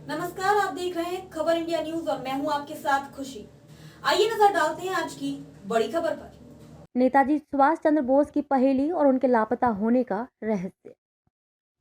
नमस्कार, आप देख रहे हैं खबर इंडिया न्यूज और मैं हूं आपके साथ खुशी। आइए नजर डालते हैं आज की बड़ी खबर पर। नेताजी सुभाष चंद्र बोस की पहेली और उनके लापता होने का रहस्य।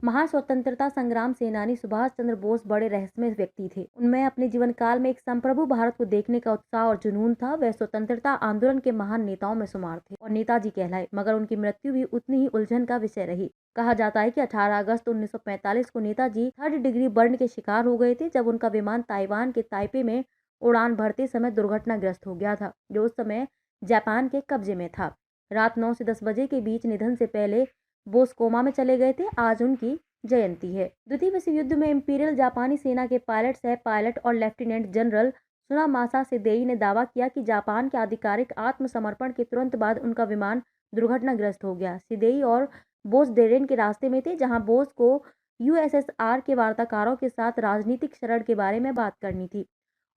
महान स्वतंत्रता संग्राम सेनानी सुभाष चंद्र बोस बड़े रहस्यमय व्यक्ति थे। उनमें अपने जीवन काल में एक संप्रभु भारत को देखने का उत्साह और जुनून था। वह स्वतंत्रता आंदोलन के महान नेताओं में शुमार थे और नेताजी कहलाए, मगर उनकी मृत्यु भी उतनी ही उलझन का विषय रही। कहा जाता है कि 18 अगस्त 1945 को नेताजी 3rd डिग्री बर्न के शिकार हो गए थे, जब उनका विमान ताइवान के ताइपे में उड़ान भरते समय दुर्घटनाग्रस्त हो गया था, जो उस समय जापान के कब्जे में था। रात 9 से 10 बजे के बीच निधन से पहले बोस कोमा में चले गए थे। आज उनकी जयंती है। द्वितीय विश्व युद्ध में इंपीरियल जापानी सेना के पायलट, सह पायलट और लेफ्टिनेंट जनरल सुनामासा सिदेई ने दावा किया कि जापान के आधिकारिक आत्मसमर्पण के तुरंत बाद उनका विमान दुर्घटनाग्रस्त हो गया। सिदेई और बोस डेरेन के रास्ते में थे, जहां बोस को यूएसएसआर के वार्ताकारों के साथ राजनीतिक शरण के बारे में बात करनी थी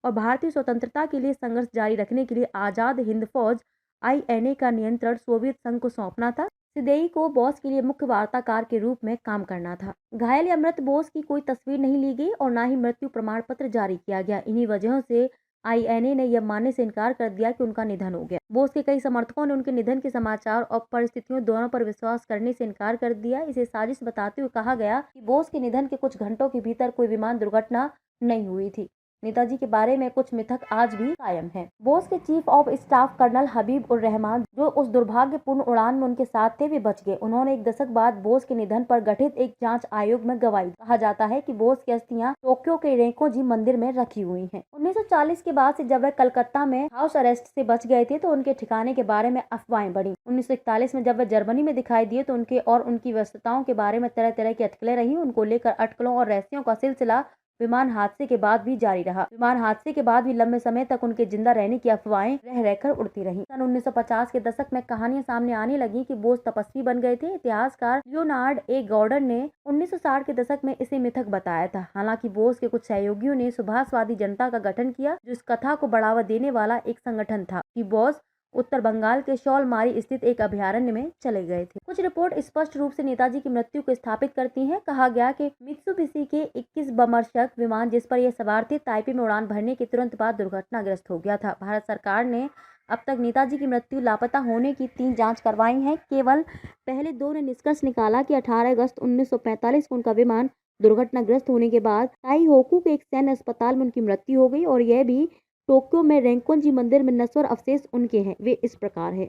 और भारतीय स्वतंत्रता के लिए संघर्ष जारी रखने के लिए आजाद हिंद फौज आईएनए का नियंत्रण सोवियत संघ को सौंपना था। सिदेई को बोस के लिए मुख्य वार्ताकार के रूप में काम करना था। घायल या मृत बोस की कोई तस्वीर नहीं ली गई और न ही मृत्यु प्रमाण पत्र जारी किया गया। इन्हीं वजहों से आईएनए ने यह मानने से इनकार कर दिया कि उनका निधन हो गया। बोस के कई समर्थकों ने उनके निधन के समाचार और परिस्थितियों दोनों पर विश्वास करने से इनकार कर दिया। इसे साजिश बताते हुए कहा गया कि बोस के निधन के कुछ घंटों के भीतर कोई विमान दुर्घटना नहीं हुई थी। नेताजी के बारे में कुछ मिथक आज भी कायम है। बोस के चीफ ऑफ स्टाफ कर्नल हबीब उर रहमान, जो उस दुर्भाग्यपूर्ण उड़ान में उनके साथ थे, वे बच गए। उन्होंने एक दशक बाद बोस के निधन पर गठित एक जांच आयोग में गवाही। कहा जाता है कि बोस की अस्थियां टोक्यो के रेंकोजी मंदिर में रखी हुई हैं। 1940 के बाद से जब वे कलकत्ता में हाउस अरेस्ट से बच गए थे, तो उनके ठिकाने के बारे में अफवाहें बढ़ी। 1941 में जब वे जर्मनी में दिखाई दिए, तो उनके और उनकी व्यस्तताओं के बारे में तरह तरह की अटकलें रही। उनको लेकर अटकलों और रहस्यों का सिलसिला विमान हादसे के बाद भी जारी रहा। विमान हादसे के बाद भी लंबे समय तक उनके जिंदा रहने की अफवाहें रह रहकर उड़ती रहीं। सन 1950 के दशक में कहानियां सामने आने लगी कि बोस तपस्वी बन गए थे। इतिहासकार लियोनार्ड ए गॉर्डन ने 1960 के दशक में इसे मिथक बताया था। हालांकि बोस के कुछ सहयोगियों ने सुभाषवादी जनता का गठन किया, जो इस कथा को बढ़ावा देने वाला एक संगठन था कि बोस उत्तर बंगाल के शॉलमारी स्थित एक अभयारण्य में चले गए थे। कुछ रिपोर्ट स्पष्ट रूप से नेताजी की मृत्यु को स्थापित करती हैं। कहा गया कि मित्सुबिशी के 21 बमर्शक विमान जिस पर ये सवार थे, ताइपे में उड़ान भरने के तुरंत बाद दुर्घटनाग्रस्त हो गया था। भारत सरकार ने अब तक नेताजी की मृत्यु, लापता होने की 3 जांच करवाई हैं। केवल पहले 2 ने निष्कर्ष निकाला कि 18 अगस्त 1945 को उनका विमान दुर्घटनाग्रस्त होने के बाद ताइहोकू के एक सैन्य अस्पताल में उनकी मृत्यु हो गई और यह भी टोक्यो में रेंकोजी मंदिर में नश्वर अवशेष उनके हैं। वे इस प्रकार है।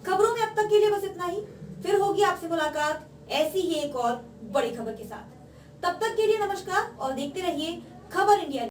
खबरों में अब तक के लिए बस इतना ही। फिर होगी आपसे मुलाकात ऐसी ही एक और बड़ी खबर के साथ। तब तक के लिए नमस्कार और देखते रहिए खबर इंडिया।